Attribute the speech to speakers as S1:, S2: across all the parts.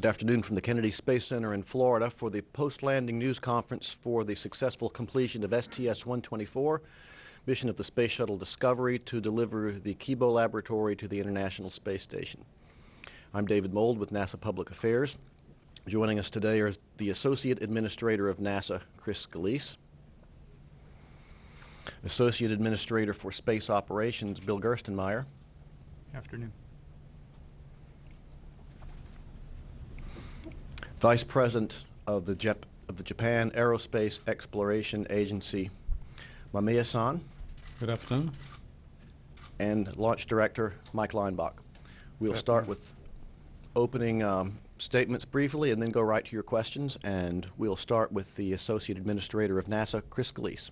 S1: afternoon from the Kennedy Space Center in Florida for the post-landing news conference for the successful completion of STS-124, mission of the Space Shuttle Discovery to deliver the Kibo Laboratory to the International Space Station. I'm David Mould with NASA Public Affairs. Joining us today are the Associate Administrator of NASA, Chris Scalise, Associate Administrator for Space Operations, Bill Gerstenmaier.
S2: Afternoon.
S1: Vice President of the Japan Aerospace Exploration Agency, Mamiya-san.
S3: Good afternoon.
S1: And Launch Director, Mike Leinbach. We'll start with opening statements briefly and then go right to your questions. And we'll start with the Associate Administrator of NASA, Chris Scalise.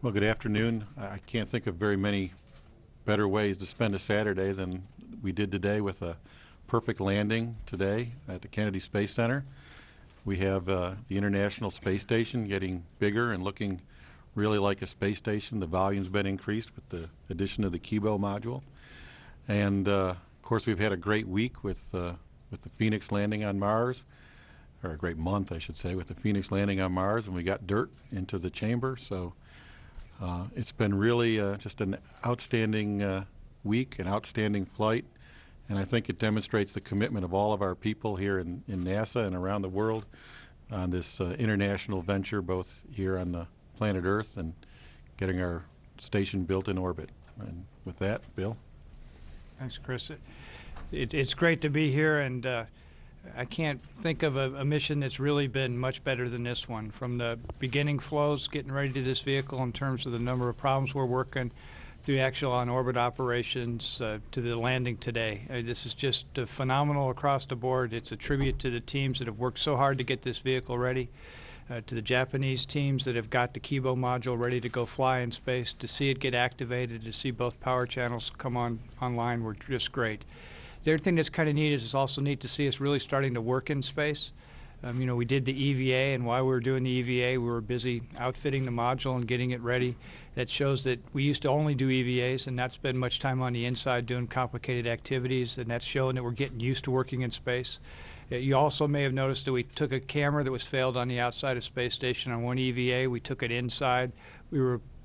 S3: Well, good afternoon. I can't think of very many better ways to spend a Saturday than we did today with a perfect landing today at the Kennedy Space Center. We have the International Space Station getting bigger and looking really like a space station. The volume's been increased with the addition of the Kibo module. And of course, we've had a great week with the Phoenix landing on Mars, or a great month, I should say, with the Phoenix landing on Mars, and we got dirt into the chamber. So it's been really just an outstanding week, an outstanding flight. And I think it demonstrates the commitment of all of our people here in NASA and around the world on this international venture, both here on the planet Earth and getting our station built in orbit. And with that, Bill.
S2: Thanks, Chris. It's great to be here, and I can't think of a mission that's really been much better than this one. From the beginning flows, getting ready to this vehicle in terms of the number of problems we're working, through actual on-orbit operations to the landing today. This is just phenomenal across the board. It's a tribute to the teams that have worked so hard to get this vehicle ready, to the Japanese teams that have got the Kibo module ready to go fly in space. To see it get activated, to see both power channels come online were just great. The other thing that's kind of neat is it's also neat to see us really starting to work in space. You know, we did the EVA, and while we were doing the EVA, we were busy outfitting the module and getting it ready. That shows that we used to only do EVAs and not spend much time on the inside doing complicated activities, and that's showing that we're getting used to working in space. You also may have noticed that we took a camera that was failed on the outside of Space Station on one EVA. We took it inside. We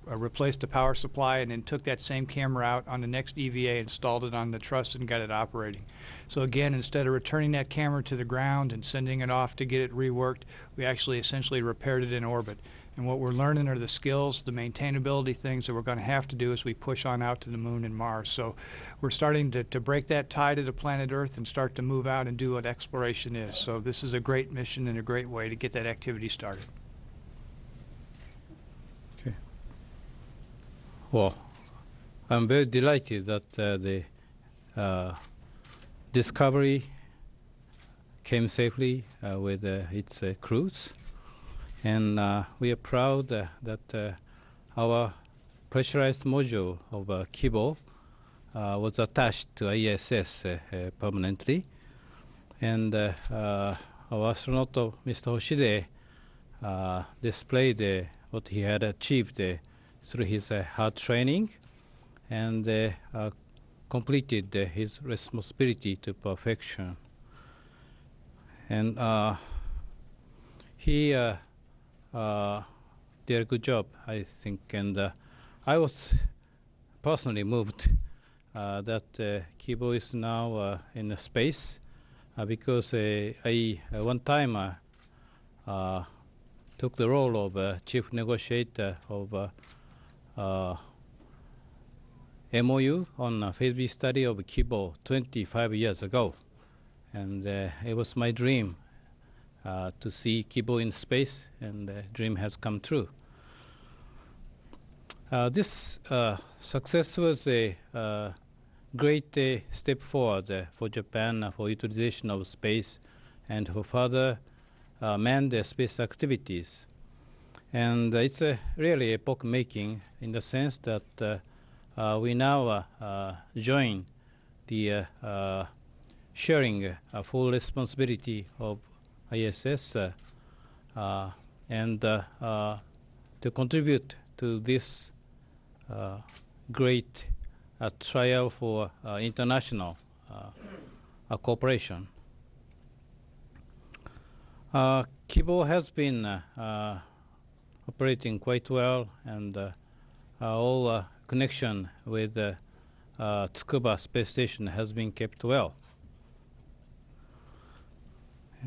S2: replaced the power supply and then took that same camera out on the next EVA, installed it on the truss, and got it operating. So again, instead of returning that camera to the ground and sending it off to get it reworked, we actually essentially repaired it in orbit. And what we're learning are the skills, the maintainability things that we're going to have to do as we push on out to the moon and Mars. So we're starting to break that tie to the planet Earth and start to move out and do what exploration is. So this is a great mission and a great way to get that activity started.
S3: Okay.
S4: Well, I'm very delighted that the Discovery came safely with its crews. And we are proud that our pressurized module of Kibo was attached to ISS permanently. And our astronaut, Mr. Hoshide, displayed what he had achieved through his hard training and completed his responsibility to perfection. And he did a good job, I think, and I was personally moved that Kibo is now in space because I one time took the role of chief negotiator of MOU on a phase B study of Kibo 25 years ago, and it was my dream to see Kibo in space, and the dream has come true. This success was a great step forward for Japan for utilization of space and for further manned space activities. And it's really epoch-making in the sense that we now join the sharing full responsibility of ISS and to contribute to this great trial for international cooperation. Kibo has been operating quite well, and all connection with Tsukuba space station has been kept well.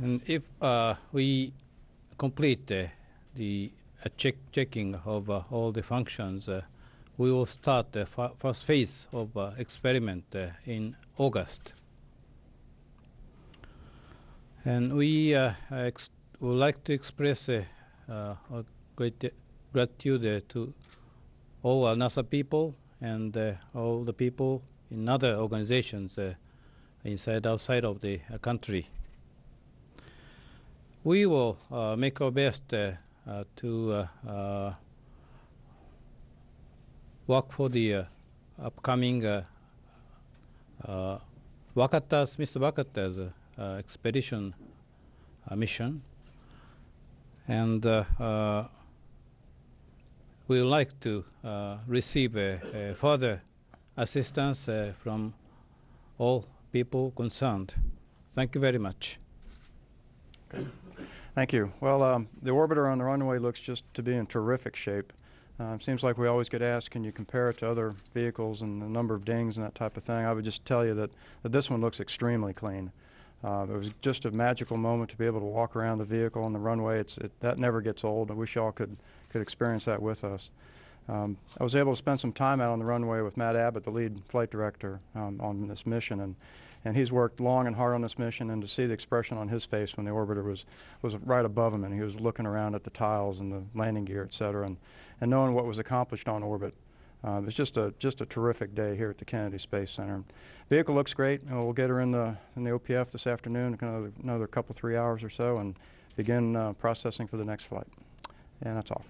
S4: And if we complete the checking of all the functions, we will start the first phase of experiment in August. And we would like to express a great gratitude to all NASA people and all the people in other organizations inside, outside of the country. We will make our best to work for the upcoming Mr. Wakata's expedition mission, and we would like to receive further assistance from all people concerned. Thank you very much.
S5: Thank you. Well, the orbiter on the runway looks just to be in terrific shape. Seems like we always get asked, can you compare it to other vehicles and the number of dings and that type of thing? I would just tell you that this one looks extremely clean. It was just a magical moment to be able to walk around the vehicle on the runway. That never gets old. I wish y'all could experience that with us. I was able to spend some time out on the runway with Matt Abbott, the lead flight director on this mission, and he's worked long and hard on this mission, and to see the expression on his face when the orbiter was right above him and he was looking around at the tiles and the landing gear, et cetera, and knowing what was accomplished on orbit. It's just a terrific day here at the Kennedy Space Center. Vehicle looks great. We'll get her in the OPF this afternoon, another couple, 3 hours or so, and begin processing for the next flight. And that's all.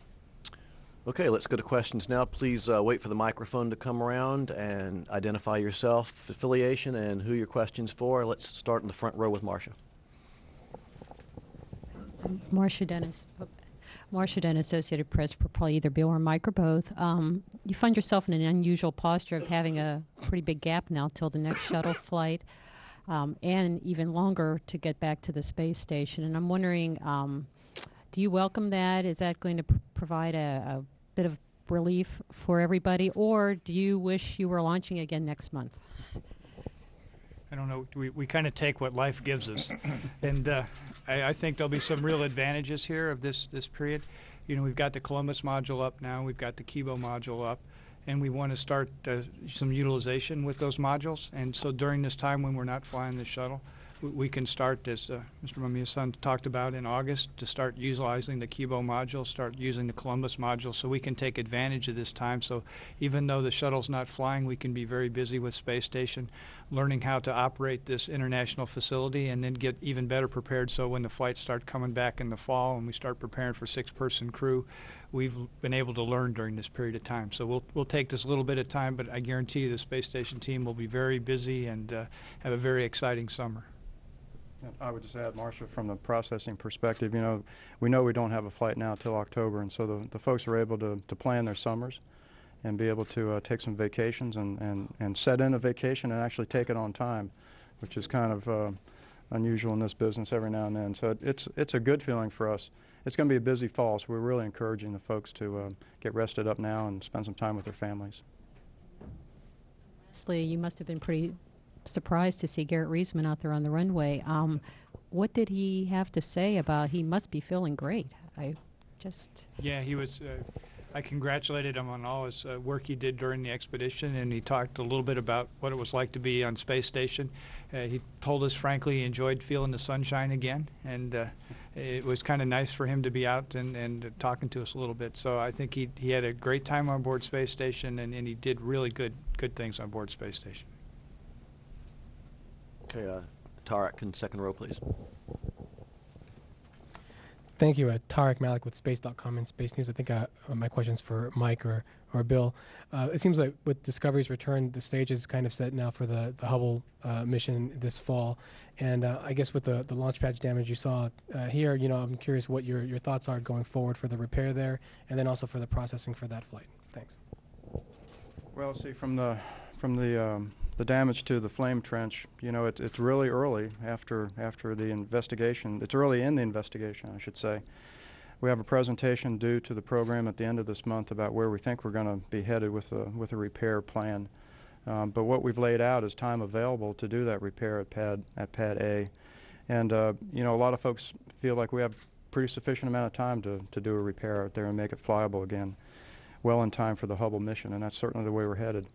S1: Okay, let's go to questions now. Please wait for the microphone to come around and identify yourself, affiliation, and who your question's for. Let's start in the front row with Marcia.
S6: Marcia Dennis, Associated Press, for probably either Bill or Mike or both. You find yourself in an unusual posture of having a pretty big gap now till the next shuttle flight, and even longer to get back to the space station. And I'm wondering, do you welcome that? Is that going to provide a bit of relief for everybody, or do you wish you were launching again next month?
S2: I don't know. We kind of take what life gives us, and I think there'll be some real advantages here of this period. You know, we've got the Columbus module up now. We've got the Kibo module up, and we want to start some utilization with those modules. And so during this time when we're not flying the shuttle, we can start, as Mr. Mamiya-san talked about, in August, to start utilizing the Kibo module, start using the Columbus module, so we can take advantage of this time. So even though the shuttle's not flying, we can be very busy with Space Station, learning how to operate this international facility, and then get even better prepared so when the flights start coming back in the fall and we start preparing for 6-person crew, we've been able to learn during this period of time. So we'll take this little bit of time, but I guarantee you the Space Station team will be very busy and have a very exciting summer.
S5: I would just add, Marcia, from the processing perspective, you know we don't have a flight now till October, and so the folks are able to plan their summers and be able to take some vacations and set in a vacation and actually take it on time, which is kind of unusual in this business every now and then. So it's a good feeling for us. It's going to be a busy fall, so we're really encouraging the folks to get rested up now and spend some time with their families.
S6: Lastly, you must have been pretty surprised to see Garrett Reisman out there on the runway. What did he have to say about? He must be feeling great.
S2: Yeah, he was. I congratulated him on all his work he did during the expedition, and he talked a little bit about what it was like to be on Space Station. He told us, frankly, he enjoyed feeling the sunshine again, and it was kind of nice for him to be out and talking to us a little bit. So I think he had a great time on board Space Station, and he did really good things on board Space Station.
S1: Okay, Tarek in second row, please.
S7: Thank you. Tarek Malik with Space.com and Space News. I think my question's for Mike or Bill. It seems like with Discovery's return, the stage is kind of set now for the Hubble mission this fall. And I guess with the launch patch damage you saw here, I'm curious what your thoughts are going forward for the repair there, and then also for the processing for that flight. Thanks.
S5: Well, see, from the from the damage to the flame trench, you know, it's really early after the investigation. It's early in the investigation, I should say. We have a presentation due to the program at the end of this month about where we think we're going to be headed with a repair plan. But what we've laid out is time available to do that repair at pad A. And you know, a lot of folks feel like we have pretty sufficient amount of time to do a repair out there and make it flyable again, well in time for the Hubble mission, and that's certainly the way we're headed.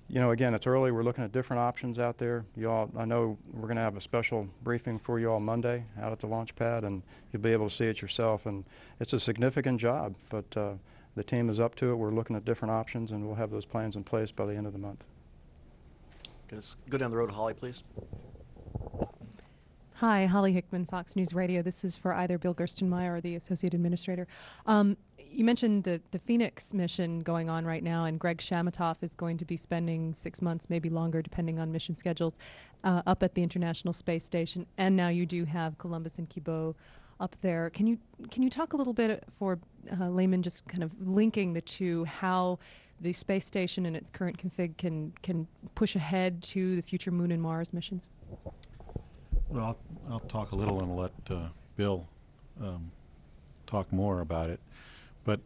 S5: You know, again, it's early. We're looking at different options out there. You all, I know we're going to have a special briefing for you all Monday out at the launch pad, and you'll be able to see it yourself. And it's a significant job, but the team is up to it. We're looking at different options, and we'll have those plans in place by the end of the month.
S1: Let's go down the road, Holly, please.
S8: Hi, Holly Hickman, Fox News Radio. This is for either Bill Gerstenmaier or the Associate Administrator. You mentioned the Phoenix mission going on right now, and Greg Shamatoff is going to be spending 6 months, maybe longer, depending on mission schedules, up at the International Space Station. And now you do have Columbus and Kibo up there. Can you talk a little bit for layman, just kind of linking the two, how the space station and its current config can push ahead to the future Moon and Mars missions?
S3: Well, I'll talk a little and let Bill talk more about it. But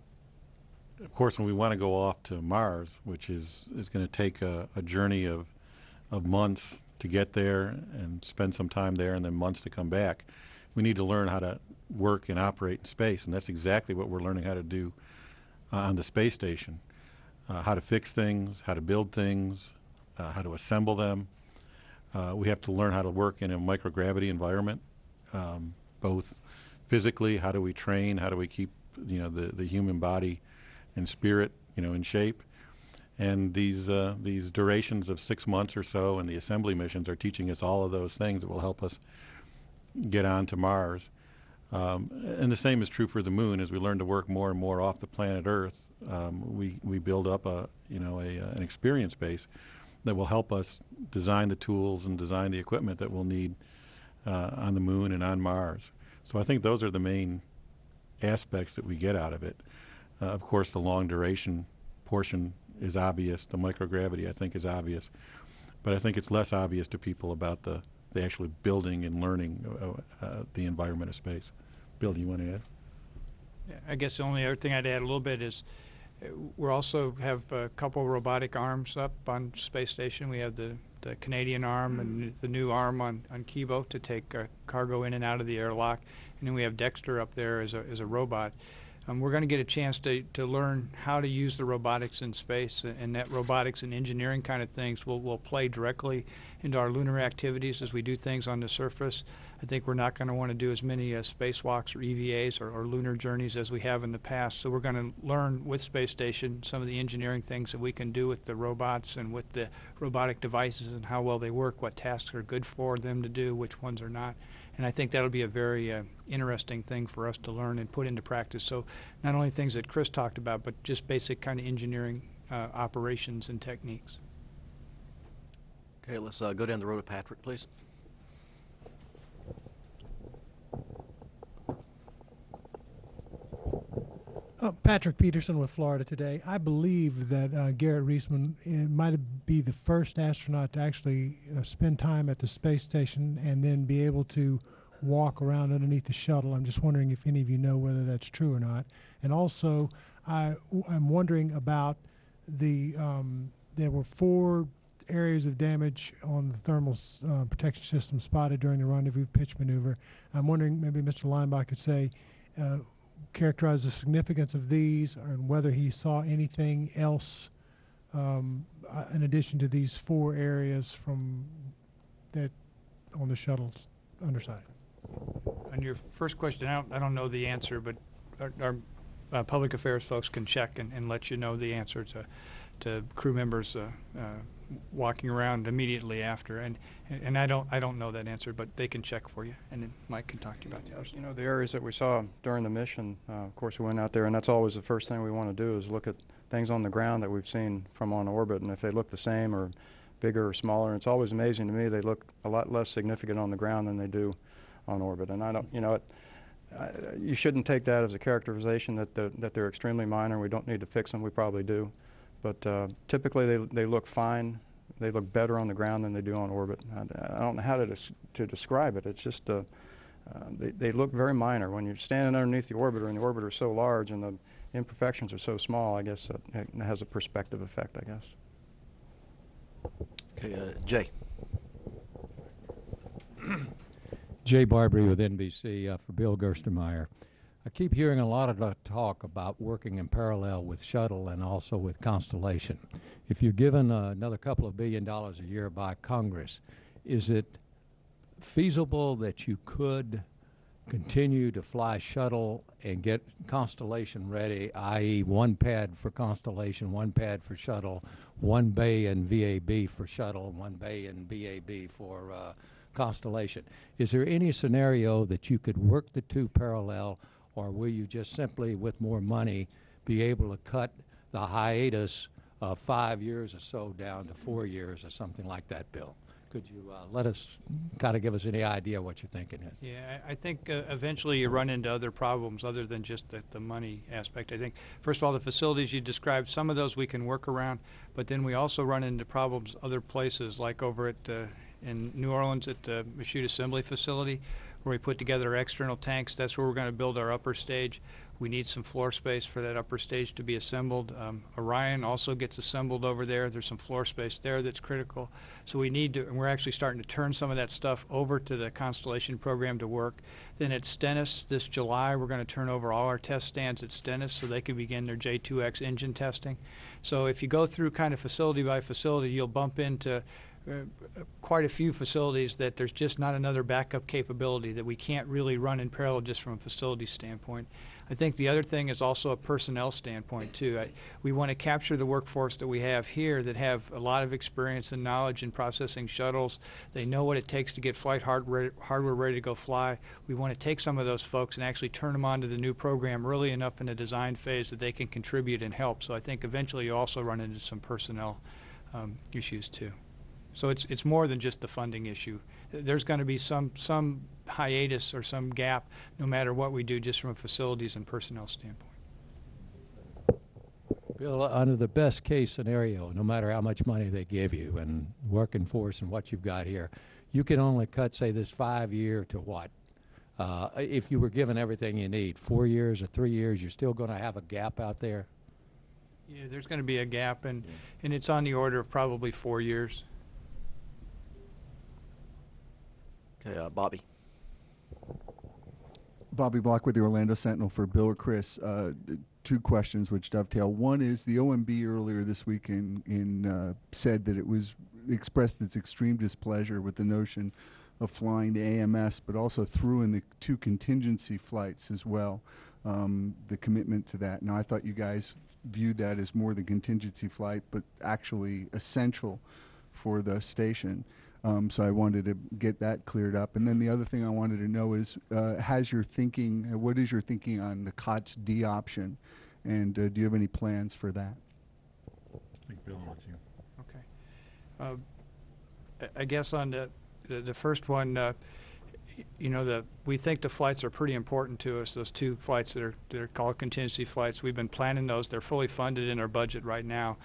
S3: of course, when we want to go off to Mars, which is going to take a journey of months to get there and spend some time there and then months to come back, we need to learn how to work and operate in space. And that's exactly what we're learning how to do on the space station. How to fix things, how to build things, how to assemble them. We have to learn how to work in a microgravity environment, both physically, how do we train, how do we keep the human body and spirit in shape. And these durations of 6 months or so and the assembly missions are teaching us all of those things that will help us get on to Mars. And the same is true for the Moon. As we learn to work more and more off the planet Earth, we build up an experience base that will help us design the tools and design the equipment that we'll need on the Moon and on Mars. So I think those are the main aspects that we get out of it. Of course, the long duration portion is obvious. The microgravity, I think, is obvious. But I think it's less obvious to people about the actually building and learning the environment of space. Bill, do you want to add?
S2: Yeah, I guess the only other thing I'd add a little bit is we also have a couple robotic arms up on space station. We have the Canadian arm and the new arm on Kibo to take cargo in and out of the airlock. And then we have Dexter up there as a robot. We're going to get a chance to learn how to use the robotics in space, and that robotics and engineering kind of things will play directly into our lunar activities as we do things on the surface. I think we're not going to want to do as many spacewalks or EVAs or lunar journeys as we have in the past. So we're going to learn with Space Station some of the engineering things that we can do with the robots and with the robotic devices and how well they work, what tasks are good for them to do, which ones are not. And I think that'll be a very interesting thing for us to learn and put into practice. So not only things that Chris talked about, but just basic kind of engineering operations and techniques.
S1: Okay, let's go down the road to Patrick, please.
S9: Patrick Peterson with Florida Today. I believe that Garrett Reisman might be the first astronaut to actually spend time at the space station and then be able to walk around underneath the shuttle. I'm just wondering if any of you know whether that's true or not. And also, I'm wondering about there were 4 areas of damage on the thermal protection system spotted during the rendezvous pitch maneuver. I'm wondering, maybe Mr. Leinbach could say, characterize the significance of these and whether he saw anything else in addition to these 4 areas from that on the shuttle's underside.
S2: On your first question, I don't know the answer, but our public affairs folks can check and let you know the answer to crew members walking around immediately after, and I don't know that answer, but they can check for you, and then Mike can talk to you about the others.
S5: You know, the areas that we saw during the mission, of course we went out there, and that's always the first thing we want to do is look at things on the ground that we've seen from on orbit, and if they look the same or bigger or smaller. And it's always amazing to me they look a lot less significant on the ground than they do on orbit. And I don't, you know, you shouldn't take that as a characterization that they're extremely minor and we don't need to fix them. We probably do. But typically they look fine. They look better on the ground than they do on orbit. I don't know how to describe it. It's just they look very minor. When you're standing underneath the orbiter and the orbiter is so large and the imperfections are so small, I guess it has a perspective effect, I guess.
S1: Okay, Jay.
S10: Jay Barbary with NBC for Bill Gerstenmaier. I keep hearing a lot of talk about working in parallel with Shuttle and also with Constellation. If you're given another couple of $1 billion a year by Congress, is it feasible that you could continue to fly Shuttle and get Constellation ready, i.e. one pad for Constellation, one pad for Shuttle, one bay and VAB for Shuttle, one bay and BAB for Constellation? Is there any scenario that you could work the two parallel, or will you just simply, with more money, be able to cut the hiatus of 5 years or so down to 4 years or something like that, Bill? Could you let us kind of give us any idea what you're thinking is?
S2: Yeah, I think eventually you run into other problems other than just the money aspect. I think, first of all, the facilities you described, some of those we can work around, but then we also run into problems other places, like over at in New Orleans at the Machute Assembly Facility, where we put together our external tanks. That's where we're going to build our upper stage. We need some floor space for that upper stage to be assembled. Orion also gets assembled over there. There's some floor space there that's critical. So we need to, and we're actually starting to turn some of that stuff over to the Constellation program to work. Then at Stennis this July, we're going to turn over all our test stands at Stennis so they can begin their J2X engine testing. So if you go through kind of facility by facility, you'll bump into quite a few facilities that there's just not another backup capability, that we can't really run in parallel just from a facility standpoint. I think the other thing is also a personnel standpoint too. We want to capture the workforce that we have here that have a lot of experience and knowledge in processing shuttles. They know what it takes to get flight hardware ready to go fly. We want to take some of those folks and actually turn them onto the new program early enough in the design phase that they can contribute and help. So I think eventually you also run into some personnel issues too. So it's more than just the funding issue. There's going to be some hiatus or some gap no matter what we do, just from a facilities and personnel standpoint.
S10: Bill, under the best case scenario, no matter how much money they give you and working force and what you've got here, you can only cut, say, this 5 year to what? If you were given everything you need, 4 years or 3 years, you're still going to have a gap out there?
S2: Yeah, there's going to be a gap, and it's on the order of probably 4 years.
S1: Okay, Bobby.
S11: Bobby Block with the Orlando Sentinel for Bill or Chris. Two questions which dovetail. One is the OMB earlier this week said that it was expressed its extreme displeasure with the notion of flying the AMS, but also threw in the two contingency flights as well, the commitment to that. Now, I thought you guys viewed that as more the contingency flight, but actually essential for the station. So I wanted to get that cleared up. And then the other thing I wanted to know is, what is your thinking on the COTS D option? And do you have any plans for that?
S3: I think Bill wants you.
S2: Okay. I guess on the first one, we think the flights are pretty important to us. Those two flights that are called contingency flights, we've been planning those. They're fully funded in our budget right now.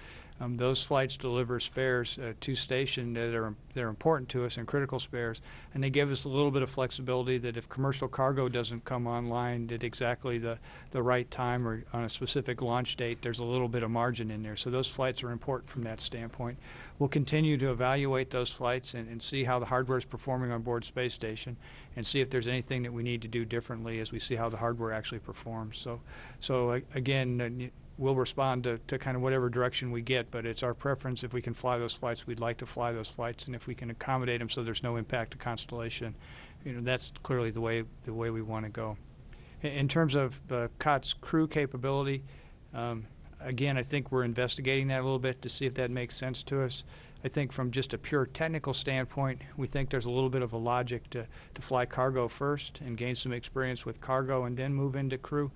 S2: Those flights deliver spares to station they're important to us, and critical spares, and they give us a little bit of flexibility that if commercial cargo doesn't come online at exactly the right time or on a specific launch date, there's a little bit of margin in there. So those flights are important from that standpoint. We'll continue to evaluate those flights and see how the hardware is performing on board space station, and see if there's anything that we need to do differently as we see how the hardware actually performs. So again, we'll respond to kind of whatever direction we get, but it's our preference. If we can fly those flights, we'd like to fly those flights, and if we can accommodate them so there's no impact to Constellation, that's clearly the way we want to go. In terms of the COTS crew capability, again, I think we're investigating that a little bit to see if that makes sense to us. I think from just a pure technical standpoint, we think there's a little bit of a logic to fly cargo first and gain some experience with cargo and then move into crew.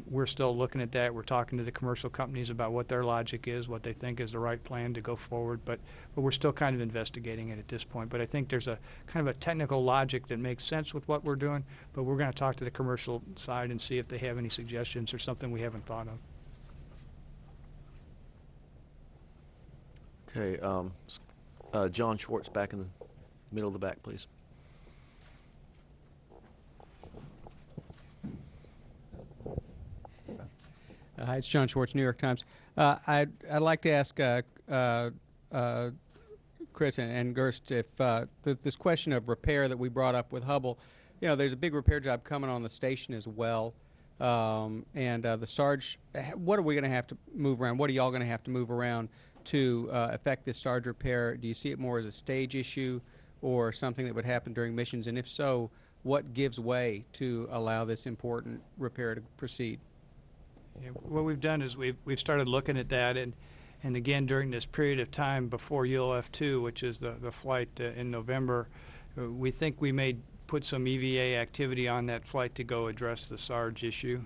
S2: We're still looking at that. We're talking to the commercial companies about what their logic is, what they think is the right plan to go forward, but we're still kind of investigating it at this point. But I think there's a kind of a technical logic that makes sense with what we're doing, but we're going to talk to the commercial side and see if they have any suggestions or something we haven't thought of.
S1: Okay, John Schwartz back in the middle of the back, please.
S12: Hi, it's John Schwartz, New York Times. I'd like to ask Chris and Gerst if this question of repair that we brought up with Hubble, you know, there's a big repair job coming on the station as well. And the Sarge, what are we going to have to move around? What are y'all going to have to move around to affect this Sarge repair? Do you see it more as a stage issue or something that would happen during missions? And if so, what gives way to allow this important repair to proceed?
S2: Yeah, what we've done is we've started looking at that, and again during this period of time before ULF2, which is the flight in November, we think we may put some EVA activity on that flight to go address the Sarge issue.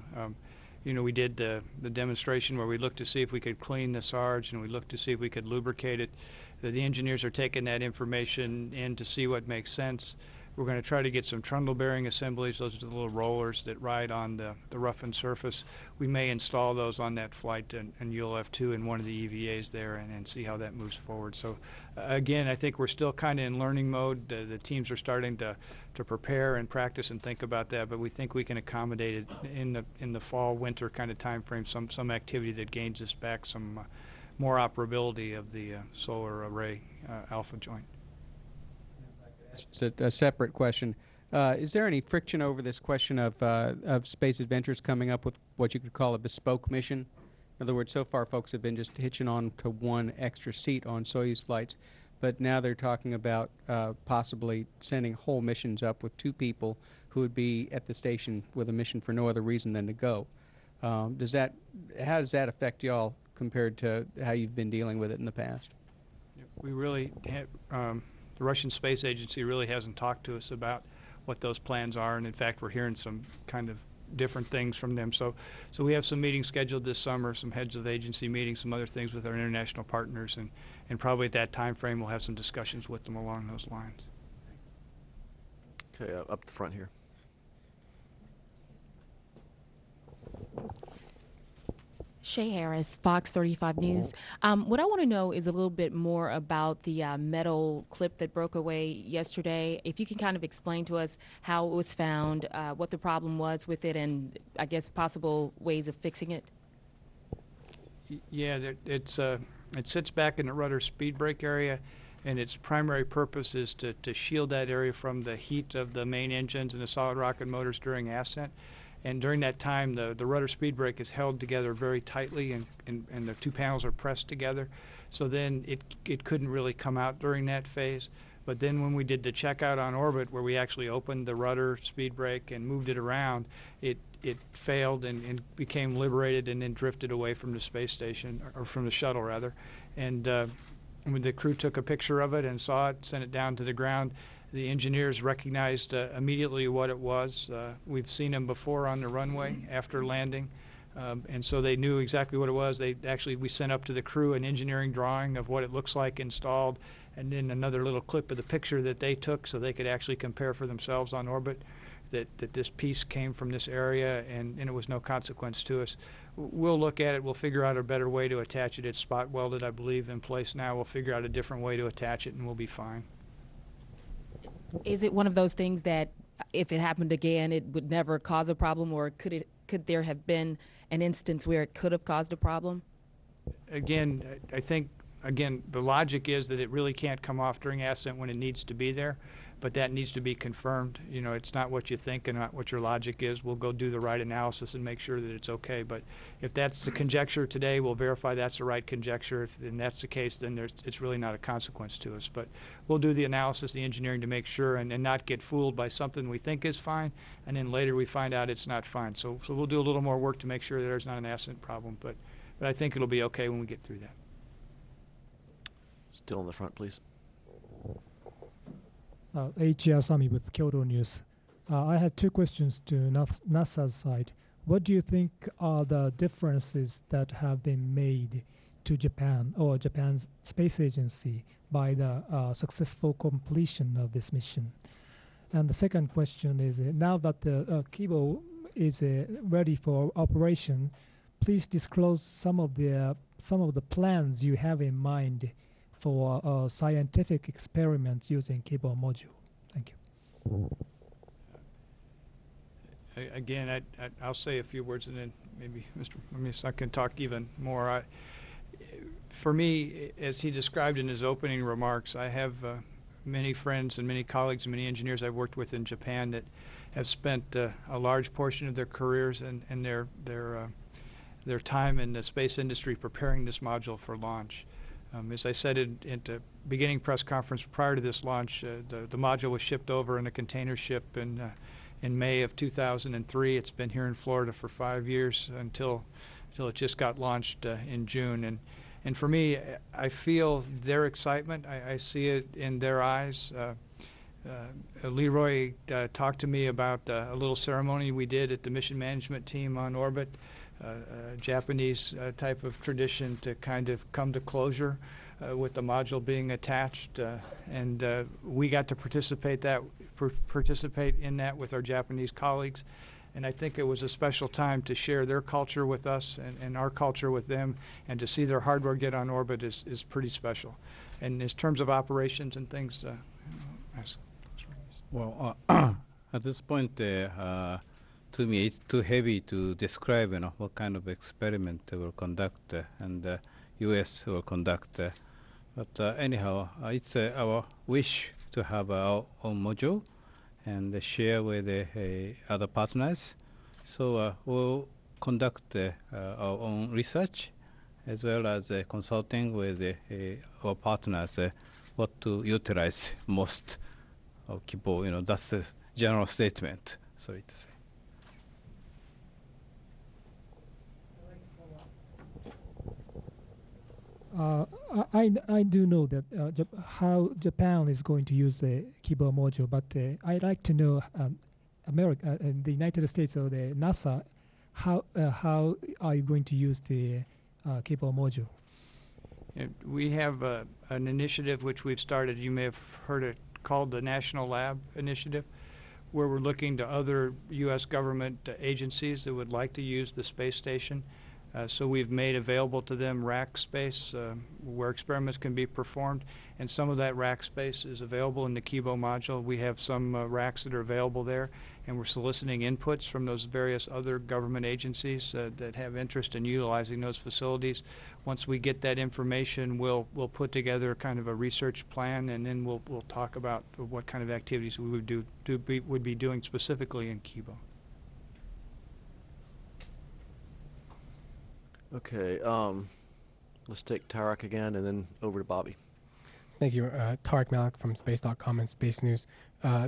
S2: You know, we did the demonstration where we looked to see if we could clean the Sarge, and we looked to see if we could lubricate it. The engineers are taking that information in to see what makes sense. We're going to try to get some trundle bearing assemblies. Those are the little rollers that ride on the roughened surface. We may install those on that flight and ULF2 in one of the EVAs there and see how that moves forward. So again, I think we're still kind of in learning mode. The teams are starting to prepare and practice and think about that, but we think we can accommodate it in the fall, winter kind of time frame, some activity that gains us back some more operability of the solar array alpha joint.
S12: It's a separate question. Is there any friction over this question of Space Adventures coming up with what you could call a bespoke mission? In other words, so far folks have been just hitching on to one extra seat on Soyuz flights, but now they're talking about possibly sending whole missions up with 2 people who would be at the station with a mission for no other reason than to go. How does that affect y'all compared to how you've been dealing with it in the past?
S2: We really have, the Russian Space Agency really hasn't talked to us about what those plans are, and in fact we're hearing some kind of different things from them. So we have some meetings scheduled this summer, some heads of agency meetings, some other things with our international partners, and probably at that time frame we'll have some discussions with them along those lines.
S1: Okay, up the front here.
S13: Shay Harris, Fox 35 News. What I want to know is a little bit more about the metal clip that broke away yesterday. If you can kind of explain to us how it was found, what the problem was with it, and I guess possible ways of fixing it.
S2: Yeah, it sits back in the rudder speed brake area, and its primary purpose is to shield that area from the heat of the main engines and the solid rocket motors during ascent. And during that time, the rudder speed brake is held together very tightly, and the 2 panels are pressed together. So then it couldn't really come out during that phase. But then when we did the checkout on orbit, where we actually opened the rudder speed brake and moved it around, it failed and became liberated and then drifted away from the space station, or from the shuttle rather. And when the crew took a picture of it and saw it, sent it down to the ground, the engineers recognized immediately what it was. We've seen them before on the runway after landing, and so they knew exactly what it was. We sent up to the crew an engineering drawing of what it looks like installed, and then another little clip of the picture that they took so they could actually compare for themselves on orbit that this piece came from this area, and it was no consequence to us. We'll look at it. We'll figure out a better way to attach it. It's spot welded, I believe, in place now. We'll figure out a different way to attach it, and we'll be fine.
S13: Is it one of those things that if it happened again, it would never cause a problem, or could there have been an instance where it could have caused a problem?
S2: Again, I think, the logic is that it really can't come off during ascent when it needs to be there, but that needs to be confirmed. You know, it's not what you think and not what your logic is. We'll go do the right analysis and make sure that it's okay. But if that's the conjecture today, we'll verify that's the right conjecture. If then that's the case, then it's really not a consequence to us. But we'll do the analysis, the engineering to make sure and not get fooled by something we think is fine, and then later we find out it's not fine. So we'll do a little more work to make sure that there's not an ascent problem. But I think it'll be okay when we get through that.
S1: Still in the front, please.
S14: H.R. Sami with Kyoto News. I had 2 questions to NASA's side. What do you think are the differences that have been made to Japan or Japan's space agency by the successful completion of this mission? And the second question is, now that the Kibo is ready for operation, please disclose some of the plans you have in mind for scientific experiments using Kibo module? Thank you.
S2: Again, I'll say a few words and then maybe Mr. Mamiya can talk even more. For me, as he described in his opening remarks, I have many friends and many colleagues and many engineers I've worked with in Japan that have spent a large portion of their careers and their time in the space industry preparing this module for launch. As I said in the beginning press conference prior to this launch, the module was shipped over in a container ship in May of 2003. It's been here in Florida for 5 years until it just got launched in June. And for me, I feel their excitement. I see it in their eyes. Leroy talked to me about a little ceremony we did at the mission management team on orbit, a Japanese type of tradition to kind of come to closure with the module being attached. And we got to participate in that with our Japanese colleagues. And I think it was a special time to share their culture with us and our culture with them, and to see their hardware get on orbit is pretty special. And in terms of operations and things, ask.
S4: Well, at this point, to me, it's too heavy to describe, what kind of experiment they will conduct, and U.S. will conduct. But anyhow, it's our wish to have our own module and share with other partners. So we'll conduct our own research as well as consulting with our partners what to utilize most of Kibo. That's a general statement, sorry to say.
S14: I do know that how Japan is going to use the Kibo module, but I'd like to know America, the United States or the NASA, how are you going to use the Kibo module?
S2: We have an initiative which we've started. You may have heard it called the National Lab Initiative, where we're looking to other U.S. government agencies that would like to use the space station. So we've made available to them rack space where experiments can be performed, and some of that rack space is available in the Kibo module. We have some racks that are available there, and we're soliciting inputs from those various other government agencies that have interest in utilizing those facilities. Once we get that information, we'll put together kind of a research plan, and then we'll talk about what kind of activities we would be doing specifically in Kibo.
S1: Okay, let's take Tarek again and then over to Bobby.
S7: Thank you. Tarek Malik from Space.com and Space News.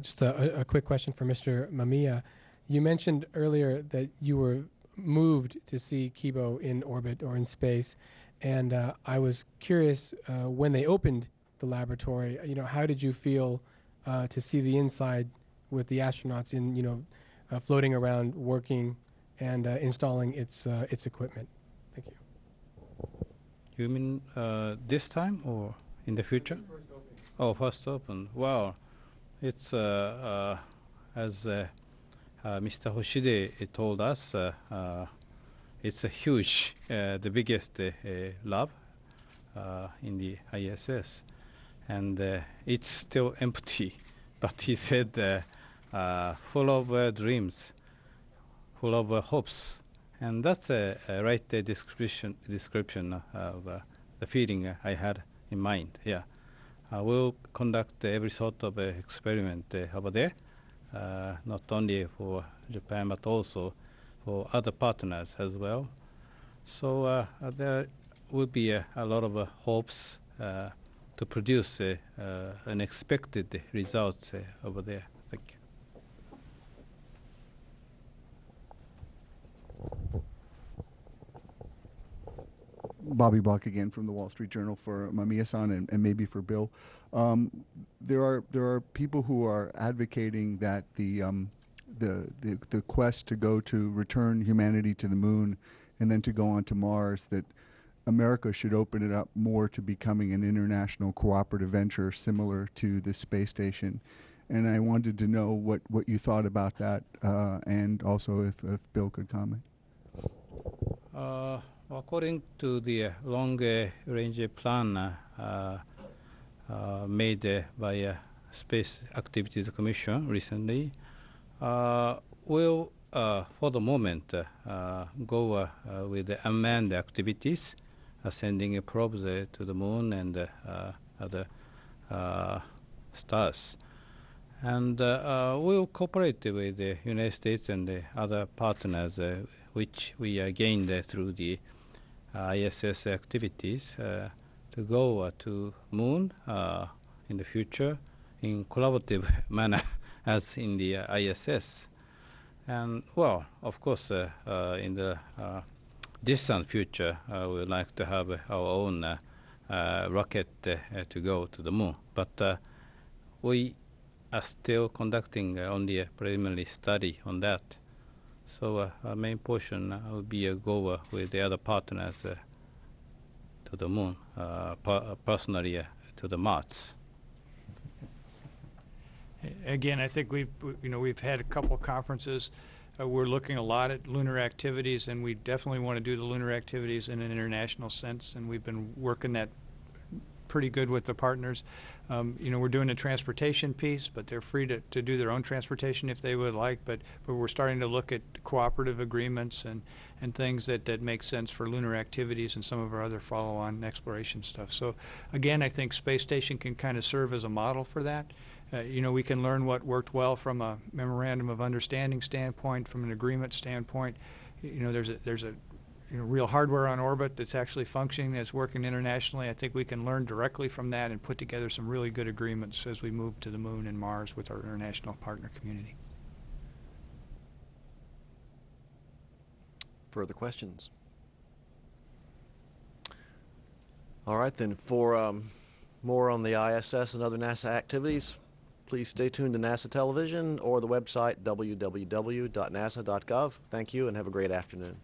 S7: Just a quick question for Mr. Mamiya. You mentioned earlier that you were moved to see Kibo in orbit or in space, and I was curious when they opened the laboratory, how did you feel to see the inside with the astronauts in, floating around, working, and installing its equipment? Thank you.
S4: You mean this time or in the future? First open. Wow. It's as Mr. Hoshide told us, it's a huge, the biggest lab in the ISS, and it's still empty. But he said full of dreams, full of hopes. And that's a right description of the feeling I had in mind. Yeah, we'll conduct every sort of experiment over there, not only for Japan but also for other partners as well. So there will be a lot of hopes to produce unexpected results over there. Thank you.
S11: Bobby Block again from the Wall Street Journal for Mamiya-san and maybe for Bill. There are people who are advocating that the quest to go to return humanity to the moon and then to go on to Mars, that America should open it up more to becoming an international cooperative venture similar to the space station. And I wanted to know what you thought about that, and also if Bill could comment.
S4: According to the long-range plan, made by Space Activities Commission recently will, for the moment, go with the unmanned activities, sending probes to the moon and other stars. And we'll cooperate with the United States and the other partners, which we gained through the ISS activities, to go to moon in the future in collaborative manner as in the ISS. And well, of course, in the distant future, we would like to have our own rocket to go to the moon. But we are still conducting only a preliminary study on that. So our main portion will be a go with the other partners to the moon, personally to the Mars.
S2: Again, I think we've had a couple of conferences. We're looking a lot at lunar activities, and we definitely want to do the lunar activities in an international sense, and we've been working that pretty good with the partners. We're doing a transportation piece, but they're free to do their own transportation if they would like, but we're starting to look at cooperative agreements and things that make sense for lunar activities and some of our other follow-on exploration stuff. So again, I think space station can kind of serve as a model for that. We can learn what worked well from a memorandum of understanding standpoint, from an agreement standpoint. There's a real hardware on orbit that's actually functioning, that's working internationally. I think we can learn directly from that and put together some really good agreements as we move to the moon and Mars with our international partner community.
S1: Further questions? All right, then, for more on the ISS and other NASA activities, please stay tuned to NASA Television or the website www.nasa.gov. Thank you and have a great afternoon.